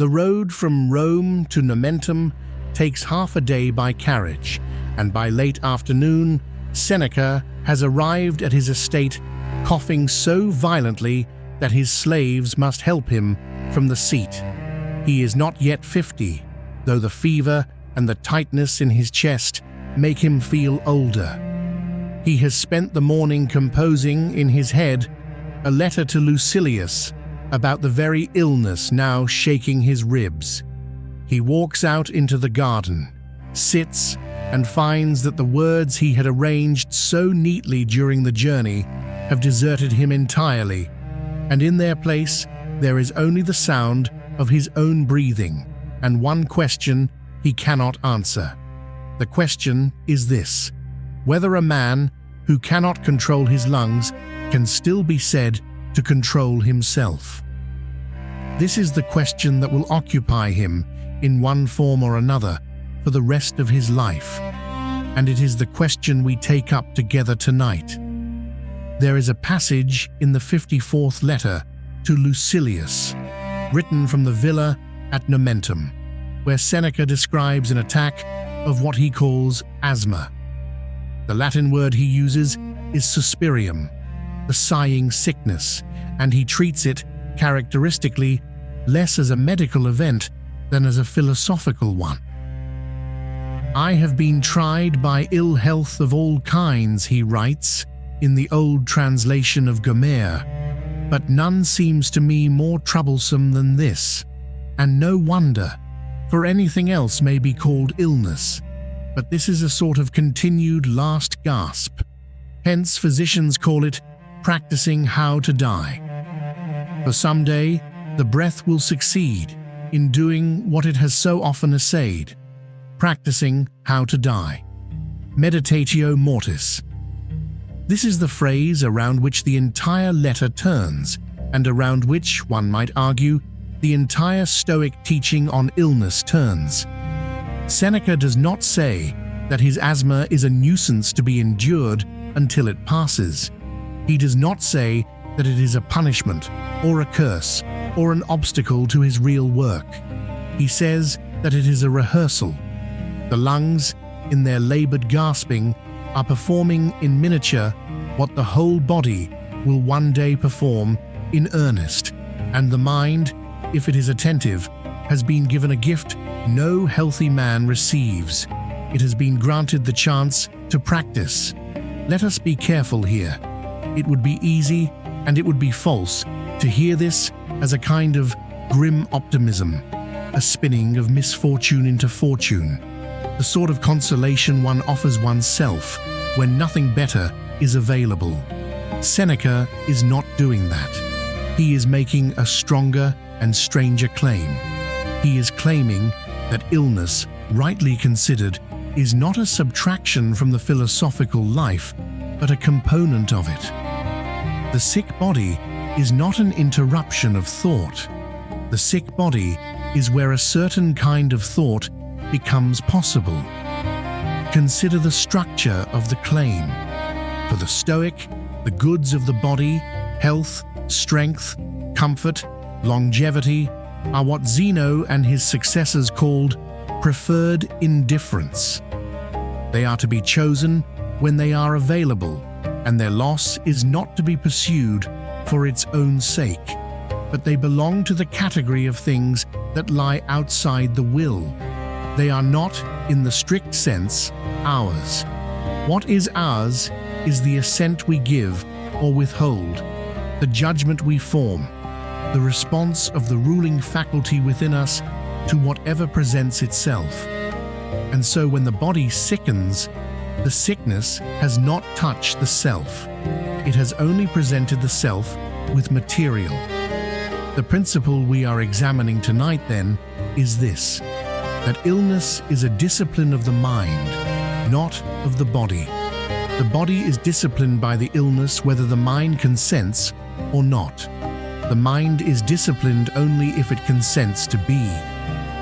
The road from Rome to Nomentum takes half a day by carriage, and by late afternoon, Seneca has arrived at his estate, coughing so violently that his slaves must help him from the seat. He is not yet 50, though the fever and the tightness in his chest make him feel older. He has spent the morning composing in his head a letter to Lucilius about the very illness now shaking his ribs. He walks out into the garden, sits, and finds that the words he had arranged so neatly during the journey have deserted him entirely, and in their place there is only the sound of his own breathing and one question he cannot answer. The question is this: whether a man who cannot control his lungs can still be said to control himself. This is the question that will occupy him in one form or another for the rest of his life, and it is the question we take up together tonight. There is a passage in the 54th letter to Lucilius, written from the villa at Nomentum, where Seneca describes an attack of what he calls asthma. The Latin word he uses is suspirium, the sighing sickness, and he treats it, characteristically, less as a medical event than as a philosophical one. "I have been tried by ill health of all kinds," he writes in the old translation of Gummere, "but none seems to me more troublesome than this, and no wonder, for anything else may be called illness, but this is a sort of continued last gasp. Hence physicians call it practicing how to die. For some day the breath will succeed in doing what it has so often essayed, practicing how to die. Meditatio mortis." This is the phrase around which the entire letter turns, and around which, one might argue, the entire Stoic teaching on illness turns. Seneca does not say that his asthma is a nuisance to be endured until it passes. He does not say that it is a punishment, or a curse, or an obstacle to his real work. He says that it is a rehearsal. The lungs, in their labored gasping, are performing in miniature what the whole body will one day perform in earnest, and the mind, if it is attentive, has been given a gift no healthy man receives. It has been granted the chance to practice. Let us be careful here. It would be easy, and it would be false, to hear this as a kind of grim optimism, a spinning of misfortune into fortune, the sort of consolation one offers oneself when nothing better is available. Seneca is not doing that. He is making a stronger and stranger claim. He is claiming that illness, rightly considered, is not a subtraction from the philosophical life, but a component of it. The sick body is not an interruption of thought. The sick body is where a certain kind of thought becomes possible. Consider the structure of the claim. For the Stoic, the goods of the body, health, strength, comfort, longevity, are what Zeno and his successors called preferred indifference. They are to be chosen when they are available, and their loss is not to be pursued for its own sake, but they belong to the category of things that lie outside the will. They are not, in the strict sense, ours. What is ours is the assent we give or withhold, the judgment we form, the response of the ruling faculty within us to whatever presents itself. And so when the body sickens, the sickness has not touched the self. It has only presented the self with material. The principle we are examining tonight, then, is this: that illness is a discipline of the mind, not of the body. The body is disciplined by the illness whether the mind consents or not. The mind is disciplined only if it consents to be.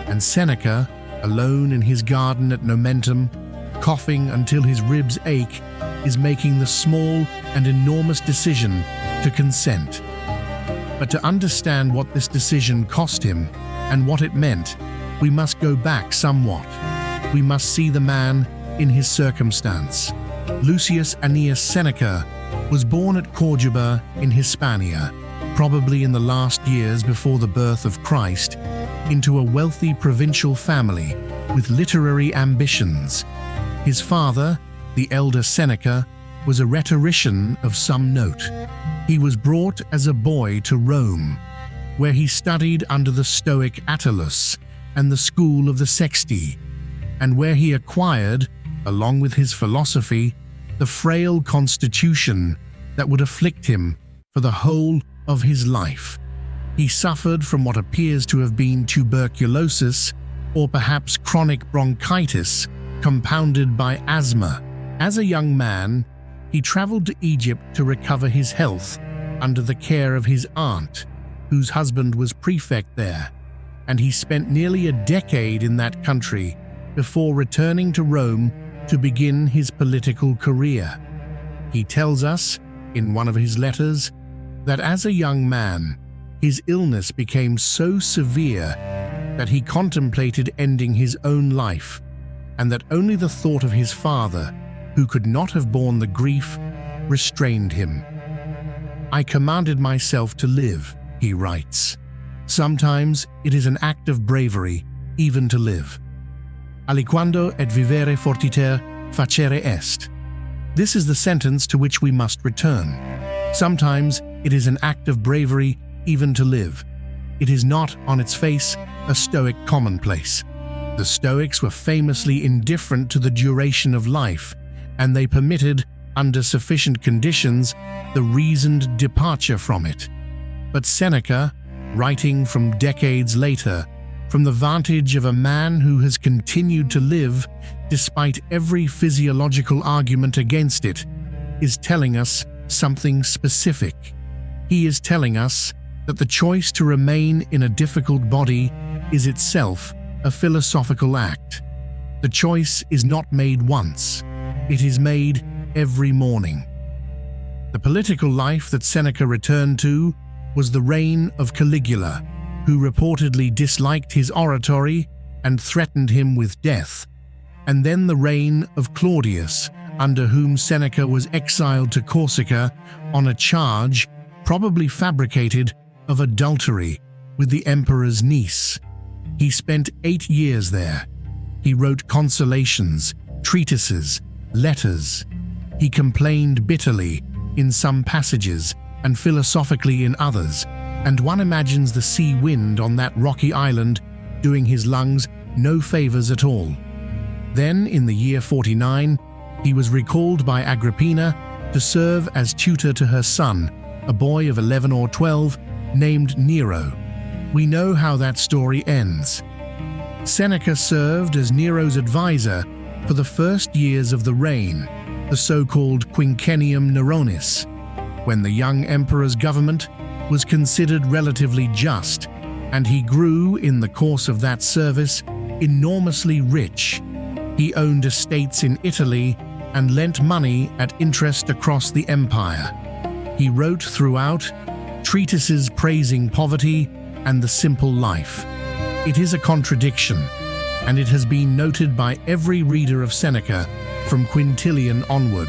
And Seneca, alone in his garden at Nomentum, coughing until his ribs ache, is making the small and enormous decision to consent. But to understand what this decision cost him, and what it meant, we must go back somewhat. We must see the man in his circumstance. Lucius Annaeus Seneca was born at Corduba in Hispania, probably in the last years before the birth of Christ, into a wealthy provincial family with literary ambitions. His father, the elder Seneca, was a rhetorician of some note. He was brought as a boy to Rome, where he studied under the Stoic Attalus and the school of the Sexti, and where he acquired, along with his philosophy, the frail constitution that would afflict him for the whole of his life. He suffered from what appears to have been tuberculosis or perhaps chronic bronchitis compounded by asthma. As a young man, he traveled to Egypt to recover his health under the care of his aunt, whose husband was prefect there, and he spent nearly a decade in that country before returning to Rome to begin his political career. He tells us, in one of his letters, that as a young man, his illness became so severe that he contemplated ending his own life, and that only the thought of his father, who could not have borne the grief, restrained him. "I commanded myself to live," he writes. "Sometimes it is an act of bravery even to live. Aliquando et vivere fortiter facere est." This is the sentence to which we must return. Sometimes it is an act of bravery even to live. It is not, on its face, a Stoic commonplace. The Stoics were famously indifferent to the duration of life, and they permitted, under sufficient conditions, the reasoned departure from it. But Seneca, writing from decades later, from the vantage of a man who has continued to live despite every physiological argument against it, is telling us something specific. He is telling us that the choice to remain in a difficult body is itself a philosophical act. The choice is not made once, it is made every morning. The political life that Seneca returned to was the reign of Caligula, who reportedly disliked his oratory and threatened him with death, and then the reign of Claudius, under whom Seneca was exiled to Corsica on a charge, probably fabricated, of adultery with the emperor's niece. He spent 8 years there. He wrote consolations, treatises, letters. He complained bitterly in some passages and philosophically in others, and one imagines the sea wind on that rocky island doing his lungs no favors at all. Then, in the year 49, he was recalled by Agrippina to serve as tutor to her son, a boy of 11 or 12, named Nero. We know how that story ends. Seneca served as Nero's advisor for the first years of the reign, the so-called Quinquennium Neronis, when the young emperor's government was considered relatively just, and he grew, in the course of that service, enormously rich. He owned estates in Italy and lent money at interest across the empire. He wrote throughout treatises praising poverty and the simple life. It is a contradiction, and it has been noted by every reader of Seneca from Quintilian onward,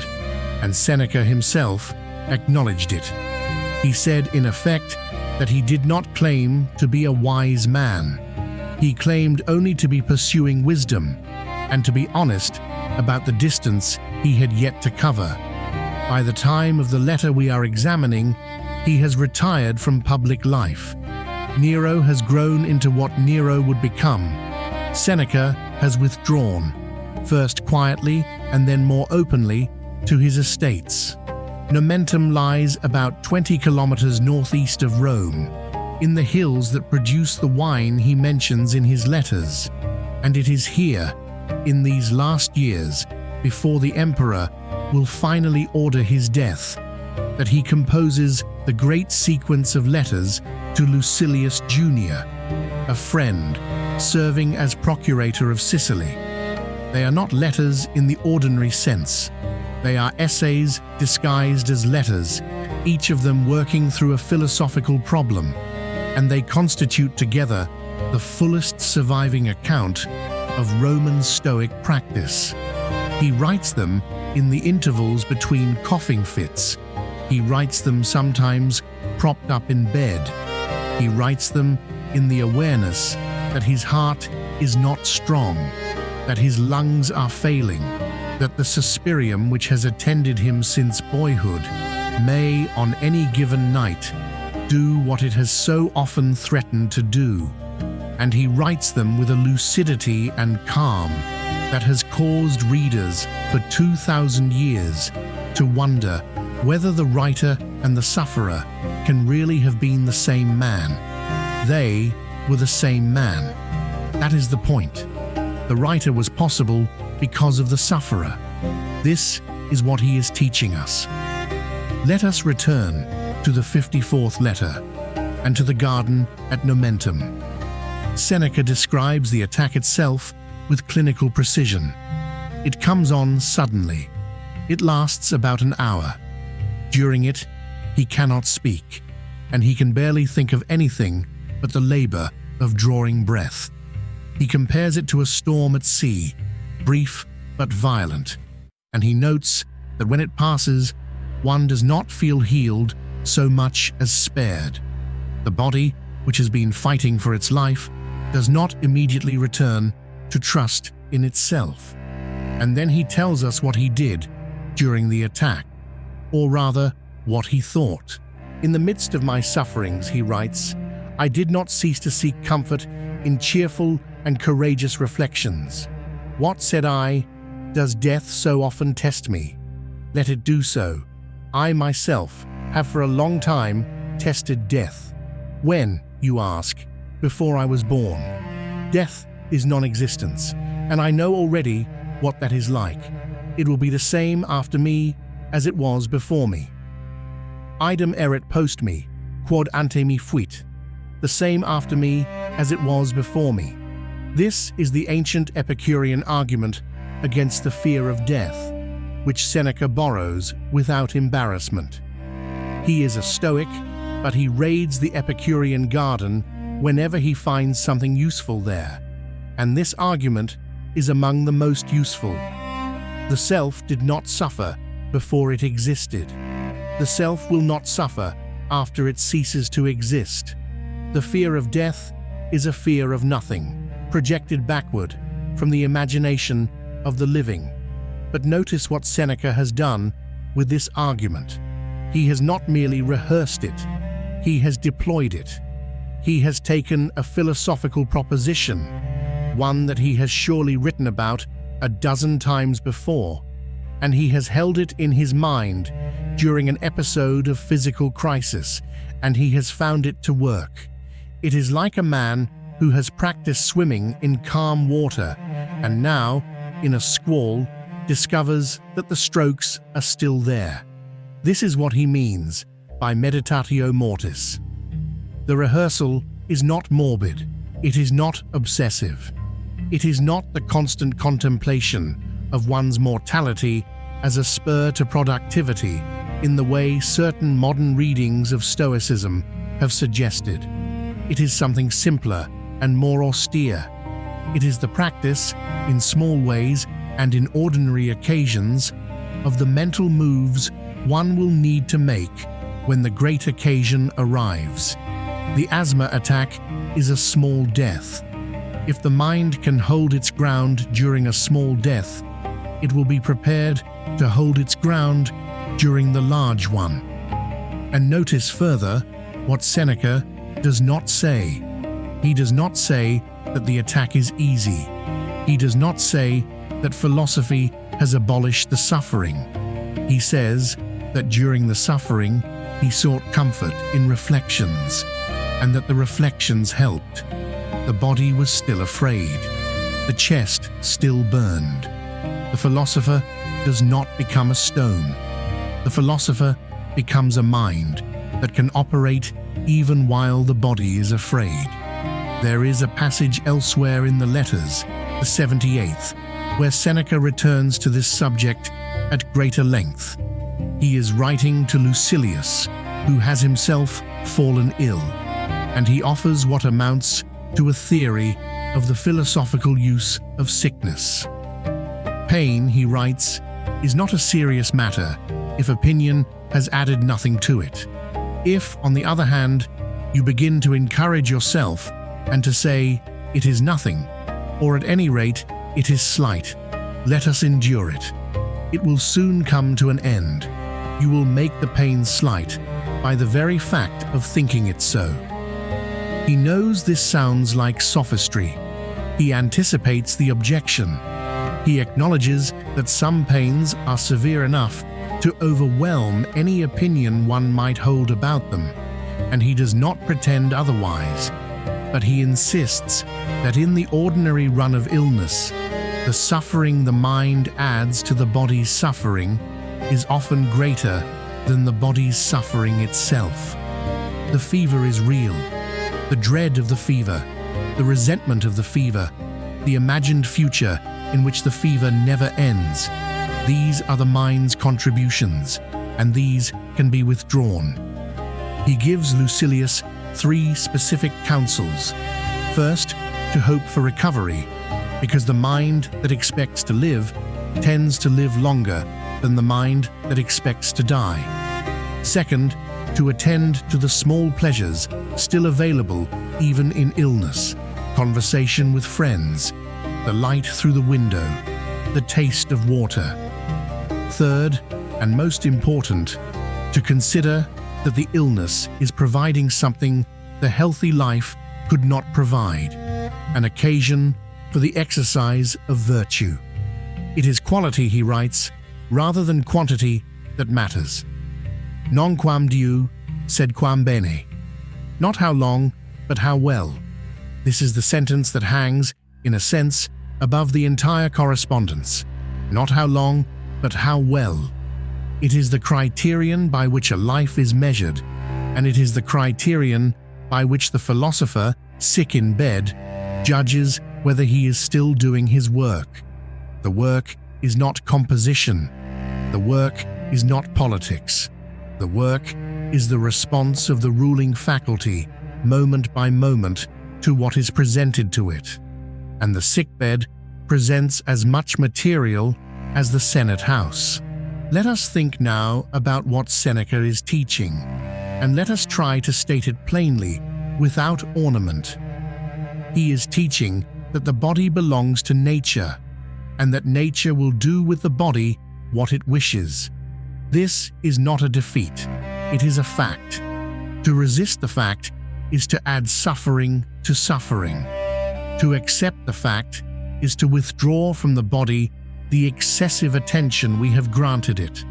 and Seneca himself acknowledged it. He said, in effect, that he did not claim to be a wise man. He claimed only to be pursuing wisdom, and to be honest about the distance he had yet to cover. By the time of the letter we are examining, he has retired from public life. Nero has grown into what Nero would become. Seneca has withdrawn, first quietly and then more openly, to his estates. Nomentum lies about 20 kilometers northeast of Rome, in the hills that produce the wine he mentions in his letters, and it is here, in these last years, before the emperor will finally order his death, that he composes the great sequence of letters to Lucilius Jr., a friend serving as procurator of Sicily. They are not letters in the ordinary sense. They are essays disguised as letters, each of them working through a philosophical problem, and they constitute together the fullest surviving account of Roman Stoic practice. He writes them in the intervals between coughing fits. He writes them sometimes propped up in bed. He writes them in the awareness that his heart is not strong, that his lungs are failing, that the suspirium which has attended him since boyhood may, on any given night, do what it has so often threatened to do. And he writes them with a lucidity and calm that has caused readers for 2,000 years to wonder whether the writer and the sufferer can really have been the same man. They were the same man. That is the point. The writer was possible because of the sufferer. This is what he is teaching us. Let us return to the 54th letter and to the garden at Nomentum. Seneca describes the attack itself with clinical precision. It comes on suddenly. It lasts about an hour. During it, he cannot speak, and he can barely think of anything but the labor of drawing breath. He compares it to a storm at sea, brief but violent, and he notes that when it passes, one does not feel healed so much as spared. The body, which has been fighting for its life, does not immediately return to trust in itself. And then he tells us what he did during the attack, or rather, what he thought. In the midst of my sufferings, he writes, I did not cease to seek comfort in cheerful and courageous reflections. What, said I, does death so often test me? Let it do so. I myself have for a long time tested death. When, you ask? Before I was born. Death is non-existence, and I know already what that is like. It will be the same after me as it was before me. Idem erit post me, quod ante me fuit. The same after me as it was before me. This is the ancient Epicurean argument against the fear of death, which Seneca borrows without embarrassment. He is a Stoic, but he raids the Epicurean garden whenever he finds something useful there, and this argument is among the most useful. The self did not suffer before it existed. The self will not suffer after it ceases to exist. The fear of death is a fear of nothing, projected backward from the imagination of the living. But notice what Seneca has done with this argument. He has not merely rehearsed it, he has deployed it. He has taken a philosophical proposition, one that he has surely written about a dozen times before, and he has held it in his mind during an episode of physical crisis, and he has found it to work. It is like a man who has practiced swimming in calm water and now, in a squall, discovers that the strokes are still there. This is what he means by meditatio mortis. The rehearsal is not morbid, it is not obsessive. It is not the constant contemplation of one's mortality as a spur to productivity in the way certain modern readings of Stoicism have suggested. It is something simpler and more austere. It is the practice, in small ways and in ordinary occasions, of the mental moves one will need to make when the great occasion arrives. The asthma attack is a small death. If the mind can hold its ground during a small death, it will be prepared to hold its ground during the large one. And notice further what Seneca does not say. He does not say that the attack is easy. He does not say that philosophy has abolished the suffering. He says that during the suffering, he sought comfort in reflections, and that the reflections helped. The body was still afraid. The chest still burned. The philosopher does not become a stone. The philosopher becomes a mind that can operate even while the body is afraid. There is a passage elsewhere in the letters, the 78th, where Seneca returns to this subject at greater length. He is writing to Lucilius, who has himself fallen ill, and he offers what amounts to a theory of the philosophical use of sickness. Pain, he writes, is not a serious matter if opinion has added nothing to it. If, on the other hand, you begin to encourage yourself and to say, it is nothing, or at any rate, it is slight, let us endure it. It will soon come to an end. You will make the pain slight by the very fact of thinking it so. He knows this sounds like sophistry. He anticipates the objection. He acknowledges that some pains are severe enough to overwhelm any opinion one might hold about them, and he does not pretend otherwise. But he insists that in the ordinary run of illness, the suffering the mind adds to the body's suffering is often greater than the body's suffering itself. The fever is real. The dread of the fever, the resentment of the fever, the imagined future in which the fever never ends. These are the mind's contributions, and these can be withdrawn. He gives Lucilius 3 specific counsels. First, to hope for recovery, because the mind that expects to live tends to live longer than the mind that expects to die. Second, to attend to the small pleasures still available even in illness, conversation with friends, the light through the window, the taste of water. Third, and most important, to consider that the illness is providing something the healthy life could not provide, an occasion for the exercise of virtue. It is quality, he writes, rather than quantity that matters. Non quam diu, sed quam bene. Not how long, but how well. This is the sentence that hangs, in a sense, above the entire correspondence. Not how long, but how well. It is the criterion by which a life is measured, and it is the criterion by which the philosopher, sick in bed, judges whether he is still doing his work. The work is not composition. The work is not politics. The work is the response of the ruling faculty, moment by moment, to what is presented to it. And the sickbed presents as much material as the Senate House. Let us think now about what Seneca is teaching, and let us try to state it plainly, without ornament. He is teaching that the body belongs to nature, and that nature will do with the body what it wishes. This is not a defeat, it is a fact. To resist the fact is to add suffering to suffering. To accept the fact is to withdraw from the body the excessive attention we have granted it,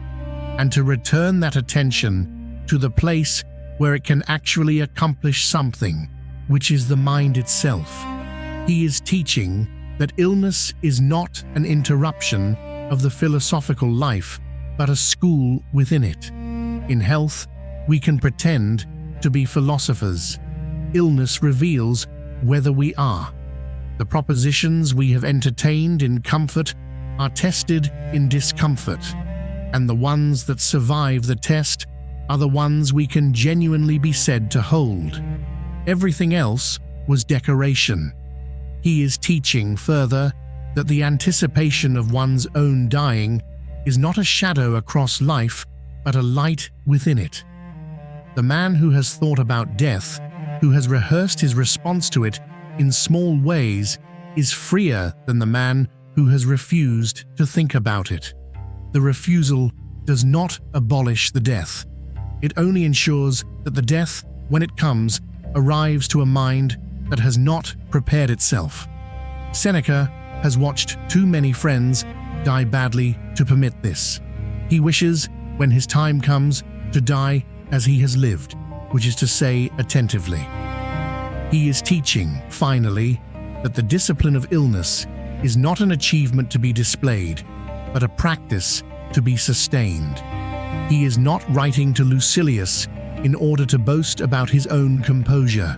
and to return that attention to the place where it can actually accomplish something, which is the mind itself. He is teaching that illness is not an interruption of the philosophical life, but a school within it. In health, we can pretend to be philosophers. Illness reveals whether we are. The propositions we have entertained in comfort are tested in discomfort, and the ones that survive the test are the ones we can genuinely be said to hold. Everything else was decoration. He is teaching further that the anticipation of one's own dying is not a shadow across life, but a light within it. The man who has thought about death, who has rehearsed his response to it in small ways, is freer than the man who has refused to think about it. The refusal does not abolish the death. It only ensures that the death, when it comes, arrives to a mind that has not prepared itself. Seneca has watched too many friends die badly to permit this. He wishes, when his time comes, to die as he has lived, which is to say, attentively. He is teaching, finally, that the discipline of illness is not an achievement to be displayed, but a practice to be sustained. He is not writing to Lucilius in order to boast about his own composure.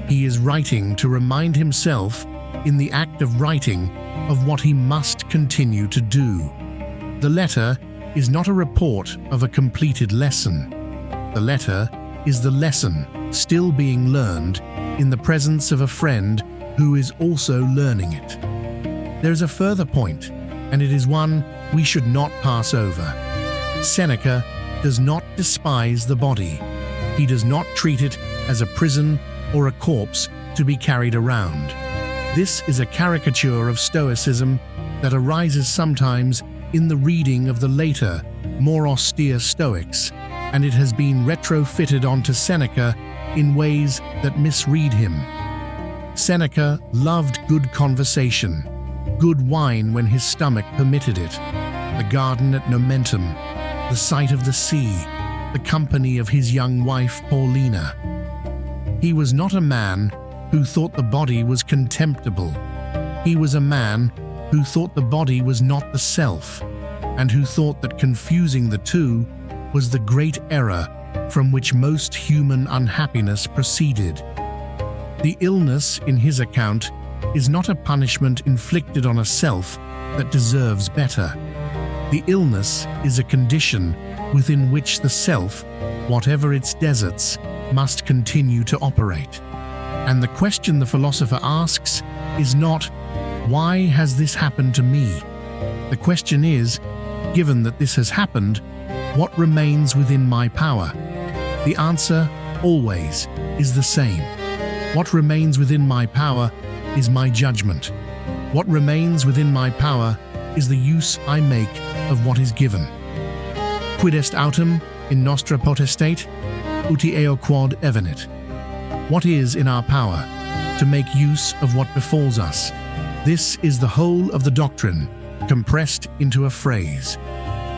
He is writing to remind himself, in the act of writing, of what he must continue to do. The letter is not a report of a completed lesson. The letter is the lesson still being learned in the presence of a friend who is also learning it. There is a further point, and it is one we should not pass over. Seneca does not despise the body. He does not treat it as a prison or a corpse to be carried around. This is a caricature of Stoicism that arises sometimes in the reading of the later, more austere Stoics, and it has been retrofitted onto Seneca in ways that misread him. Seneca loved good conversation, good wine when his stomach permitted it, the garden at Nomentum, the sight of the sea, the company of his young wife Paulina. He was not a man who thought the body was contemptible. He was a man who thought the body was not the self, and who thought that confusing the two was the great error from which most human unhappiness proceeded. The illness, in his account, is not a punishment inflicted on a self that deserves better. The illness is a condition within which the self, whatever its deserts, must continue to operate. And the question the philosopher asks is not, why has this happened to me? The question is, given that this has happened, what remains within my power? The answer, always, is the same. What remains within my power is my judgment. What remains within my power is the use I make of what is given. Quid est autem in nostra potestate, uti eo quod evenit. What is in our power? To make use of what befalls us. This is the whole of the doctrine, compressed into a phrase.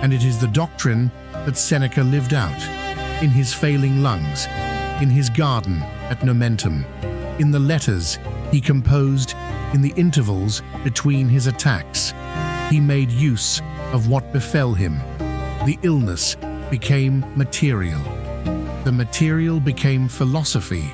And it is the doctrine that Seneca lived out, in his failing lungs, in his garden at Nomentum, in the letters he composed in the intervals between his attacks. He made use of what befell him. The illness became material. The material became philosophy.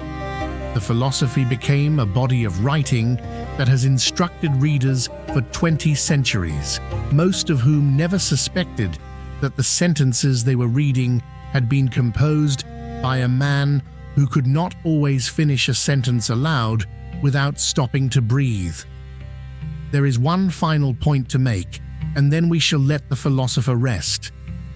The philosophy became a body of writing that has instructed readers for 20 centuries, most of whom never suspected that the sentences they were reading had been composed by a man who could not always finish a sentence aloud without stopping to breathe. There is one final point to make, and then we shall let the philosopher rest.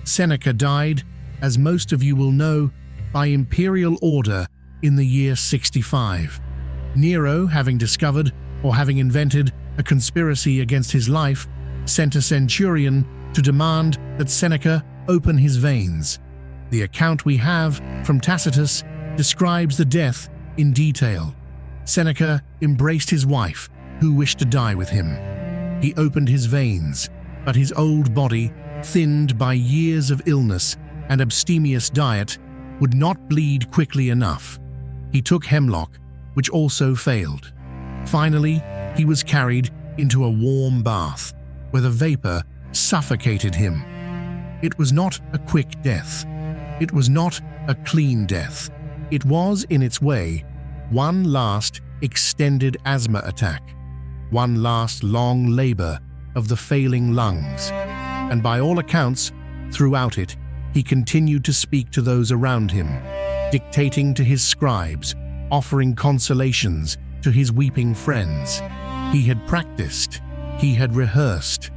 Seneca died, as most of you will know, by imperial order in the year 65. Nero, having discovered or having invented a conspiracy against his life, sent a centurion to demand that Seneca open his veins. The account we have from Tacitus describes the death in detail. Seneca embraced his wife, who wished to die with him. He opened his veins, but his old body, thinned by years of illness and abstemious diet, would not bleed quickly enough. He took hemlock, which also failed. Finally, he was carried into a warm bath, where the vapor suffocated him. It was not a quick death. It was not a clean death. It was, in its way, one last extended asthma attack, one last long labor of the failing lungs. And by all accounts, throughout it, he continued to speak to those around him, dictating to his scribes, offering consolations to his weeping friends. He had practiced, he had rehearsed.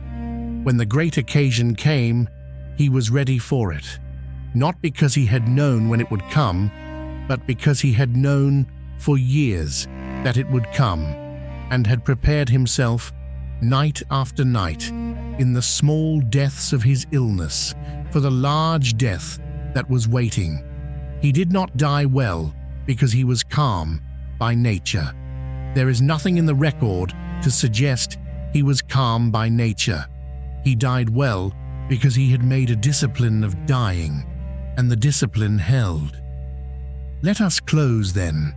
When the great occasion came, he was ready for it, not because he had known when it would come, but because he had known for years that it would come, and had prepared himself night after night in the small deaths of his illness for the large death that was waiting. He did not die well because he was calm by nature. There is nothing in the record to suggest he was calm by nature. He died well because he had made a discipline of dying, and the discipline held. Let us close, then,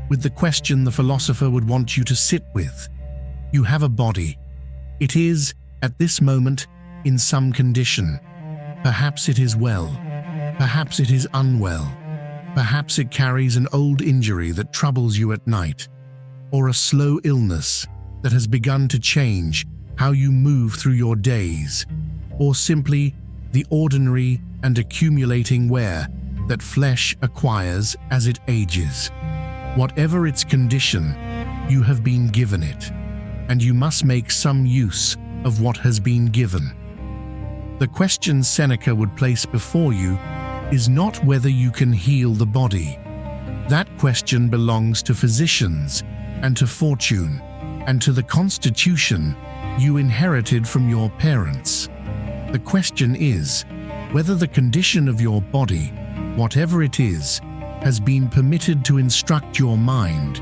with the question the philosopher would want you to sit with. You have a body. It is, at this moment, in some condition. Perhaps it is well. Perhaps it is unwell. Perhaps it carries an old injury that troubles you at night, or a slow illness that has begun to change how you move through your days, or simply the ordinary and accumulating wear that flesh acquires as it ages. Whatever its condition, you have been given it, and you must make some use of what has been given. The question Seneca would place before you is not whether you can heal the body. That question belongs to physicians and to fortune and to the constitution you inherited from your parents. The question is whether the condition of your body, whatever it is, has been permitted to instruct your mind,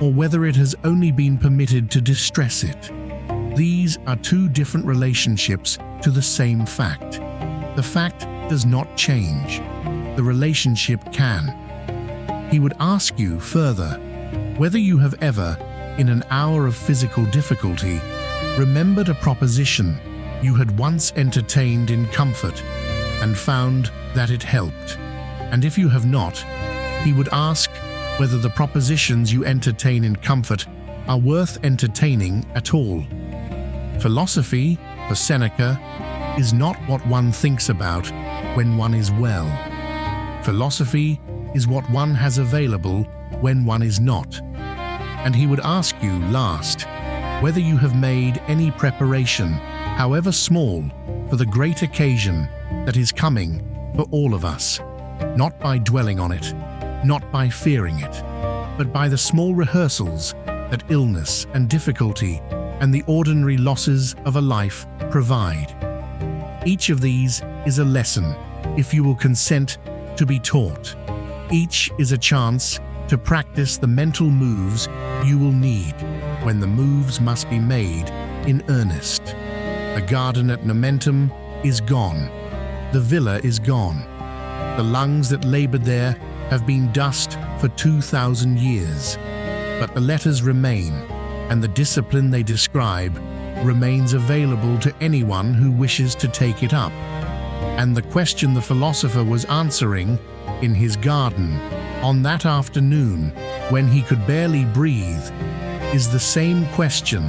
or whether it has only been permitted to distress it. These are two different relationships to the same fact. The fact does not change. The relationship can. He would ask you further whether you have ever, in an hour of physical difficulty, remembered a proposition you had once entertained in comfort and found that it helped. And if you have not, he would ask whether the propositions you entertain in comfort are worth entertaining at all. Philosophy, for Seneca, is not what one thinks about when one is well. Philosophy is what one has available when one is not. And he would ask you last whether you have made any preparation, however small, for the great occasion that is coming for all of us, not by dwelling on it, not by fearing it, but by the small rehearsals that illness and difficulty and the ordinary losses of a life provide. Each of these is a lesson, if you will consent to be taught. Each is a chance to practice the mental moves you will need when the moves must be made in earnest. The garden at Nomentum is gone. The villa is gone. The lungs that labored there have been dust for 2,000 years. But the letters remain, and the discipline they describe remains available to anyone who wishes to take it up. And the question the philosopher was answering in his garden on that afternoon when he could barely breathe is the same question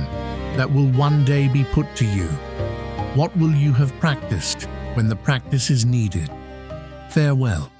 that will one day be put to you. What will you have practiced when the practice is needed? Farewell.